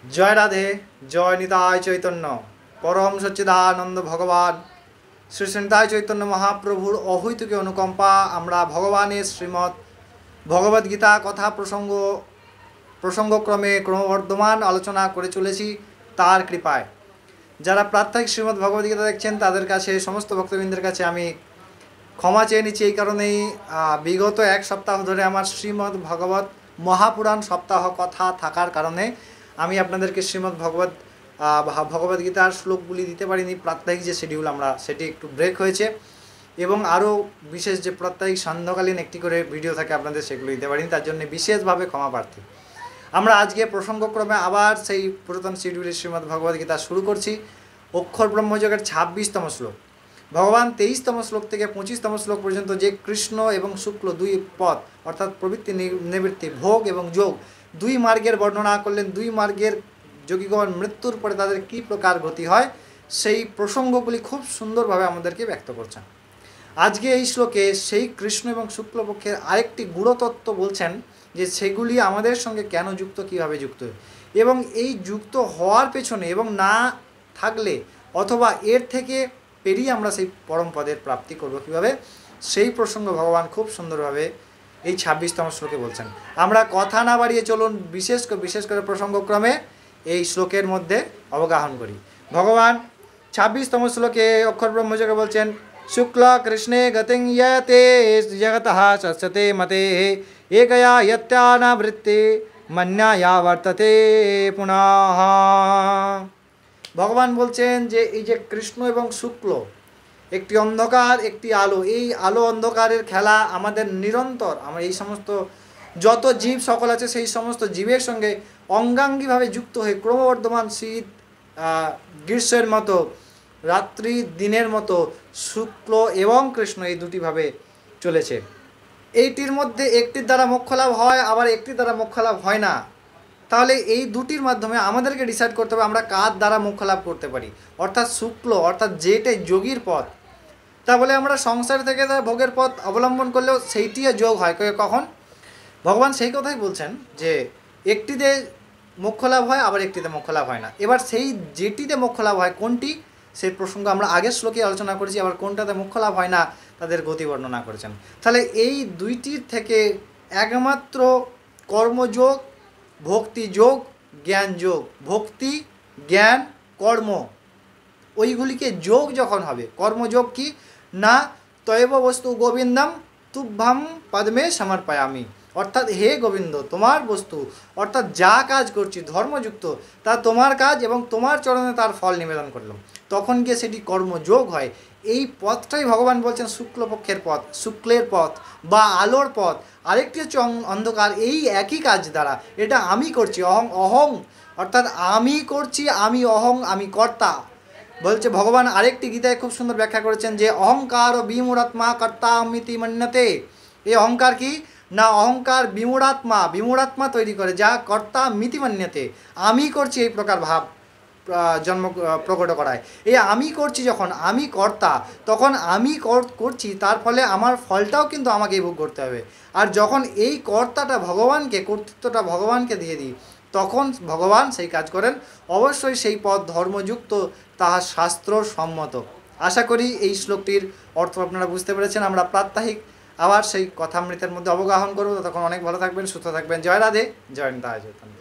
জয় রাধে, জয় নিতাই চৈতন্য। পরম সচ্চিদানন্দ ভগবান শ্রী নিতাই চৈতন্য মহাপ্রভুর অহৈতুকী অনুকম্পা আমরা ভগবানের শ্রীমৎ ভগবদ্গীতা কথা প্রসঙ্গক্রমে ক্রমবর্ধমান আলোচনা করে চলেছি তার কৃপায়। যারা প্রাত্যহিক শ্রীমদ্ ভগবদ্গীতা দেখছেন তাদের কাছে, সমস্ত ভক্তবৃন্দের কাছে আমি ক্ষমা চেয়ে নিচ্ছি। এই কারণেই বিগত এক সপ্তাহ ধরে আমার শ্রীমদ্ ভগবত মহাপুরাণ সপ্তাহ কথা থাকার কারণে আমি আপনাদেরকে শ্রীমদ্ ভগবদ্গীতার শ্লোকগুলি দিতে পারিনি। প্রাত্যহিক যে শিডিউল আমরা সেটি একটু ব্রেক হয়েছে, এবং আরও বিশেষ যে প্রাত্যহিক সান্ধ্যকালীন একটি করে ভিডিও থাকে আপনাদের, সেগুলো দিতে পারিনি। তার জন্য বিশেষভাবে ক্ষমা প্রার্থী। আমরা আজকে প্রসঙ্গক্রমে আবার সেই পুরাতন শিডিউলের শ্রীমদ্ ভগবদ্গীতা শুরু করছি। অক্ষর ব্রহ্মযোগের 26তম শ্লোক। ভগবান 23তম শ্লোক থেকে 25তম শ্লোক পর্যন্ত যে কৃষ্ণ এবং শুক্ল দুই পথ, অর্থাৎ প্রবৃত্তি নিবৃত্তি, ভোগ এবং যোগ, দুই মার্গের বর্ণনা করলেন। দুই মার্গের যোগীগণ মৃত্যুর পরে তাদের কী প্রকার গতি হয়, সেই প্রসঙ্গগুলি খুব সুন্দরভাবে আমাদেরকে ব্যক্ত করছেন। আজকে এই শ্লোকে সেই কৃষ্ণ এবং শুক্লপক্ষের আরেকটি গূঢ়তত্ত্ব বলছেন, যে সেগুলি আমাদের সঙ্গে কেন যুক্ত, কীভাবে যুক্ত, এবং এই যুক্ত হওয়ার পেছনে এবং না থাকলে অথবা এর থেকে পেরিয়ে আমরা সেই পরম পদের প্রাপ্তি করব কীভাবে, সেই প্রসঙ্গ ভগবান খুব সুন্দরভাবে এই 26তম শ্লোকে বলছেন। আমরা কথা না বাড়িয়ে চলুন বিশেষ করে প্রসঙ্গক্রমে এই শ্লোকের মধ্যে অবগাহন করি। ভগবান 26তম শ্লোকে অক্ষর ব্রহ্মযোগে বলছেন, শুক্ল কৃষ্ণে গতিং ইয়তে জগতঃ সস্যতে মতে একয়া ইয়ত্যানাবৃত্তি মন্যায়া বর্ততে পুনঃ। ভগবান বলছেন যে এই যে কৃষ্ণ এবং শুক্ল, একটি অন্ধকার একটি আলো, এই আলো অন্ধকারের খেলা আমাদের নিরন্তর, আমরা এই সমস্ত যত জীব সকল আছে সেই সমস্ত জীবের সঙ্গে অঙ্গাঙ্গিভাবে যুক্ত হয়ে ক্রমবর্ধমান শীত গ্রীষ্মের মতো, রাত্রি দিনের মতো শুক্ল এবং কৃষ্ণ এই দুটিভাবে চলেছে। এইটির মধ্যে একটির দ্বারা মোক্ষ লাভ হয়, আবার একটির দ্বারা মোক্ষ লাভ হয় না। তাহলে এই দুটির মাধ্যমে আমাদেরকে ডিসাইড করতে হবে আমরা কার দ্বারা মোক্ষ লাভ করতে পারি। অর্থাৎ শুক্ল, অর্থাৎ যেটাই যোগীর পথ, তা বলে আমরা সংসার থেকে ভোগের পথ অবলম্বন করলেও সেইটিও যোগ হয় কখন? ভগবান সেই কথাই বলছেন যে একটিতে মোক্ষ লাভ হয়, আবার একটিতে মোক্ষ লাভ হয় না। এবার সেই যেটিতে মোক্ষ লাভ হয় কোনটি, সেই প্রসঙ্গ আমরা আগের শ্লোকে আলোচনা করেছি। আবার কোনটাতে মোক্ষ লাভ হয় না তাদের গতি বর্ণনা করেছেন। তাহলে এই দুইটির থেকে একমাত্র কর্মযোগ, ভক্তিযোগ, জ্ঞানযোগ, ভক্তি, জ্ঞান, কর্ম, ওইগুলিকে যোগ যখন হবে, কর্মযোগ কি না, তৈব বস্তু গোবিন্দম তুভ্যম পদ্মে সমর্পয়ামি, অর্থাৎ হে গোবিন্দ তোমার বস্তু, অর্থাৎ যা কাজ করছি ধর্মযুক্ত, তা তোমার কাজ এবং তোমার চরণে তার ফল নিবেদন করলাম, তখন গিয়ে সেটি কর্মযোগ হয়। এই পথটাই ভগবান বলছেন শুক্লপক্ষের পথ, শুক্লের পথ বা আলোর পথ। আরেকটি হচ্ছে অন্ধকার। এই একই কাজ দ্বারা, এটা আমি করছি, অহং অর্থাৎ আমি করছি, আমি অহং, আমি কর্তা। বলছে ভগবান আরেকটি গীতায় খুব সুন্দর ব্যাখ্যা করেছেন যে অহংকার ও বিমূঢ়াত্মা কর্তা অমিতি মন্যতে। এই অহংকার কি না, অহংকার বিমূঢ়াত্মা তৈরি করে, যা কর্তা মিতি মন্যতে, আমি করছি এই প্রকার ভাব জন্ম প্রকট করায়। এই আমি করছি, যখন আমি কর্তা, তখন আমি করছি, তার ফলে আমার ফলটাও কিন্তু আমাকেই ভোগ করতে হবে। আর যখন এই কর্তাটা ভগবানকে, কর্তৃত্বটা ভগবানকে দিয়ে দিই, তখন ভগবান সেই কাজ করেন। অবশ্যই সেই পথ ধর্মযুক্ত, তাহা শাস্ত্র সম্মত। আশা করি এই শ্লোকটির অর্থ আপনারা বুঝতে পেরেছেন। আমরা প্রাত্যহিক আবার সেই কথামৃতের মধ্যে অবগাহন করব। ততক্ষণ অনেক ভালো থাকবেন, সুস্থ থাকবেন। জয় রাধে, জয় নিতাই চৈতন্য।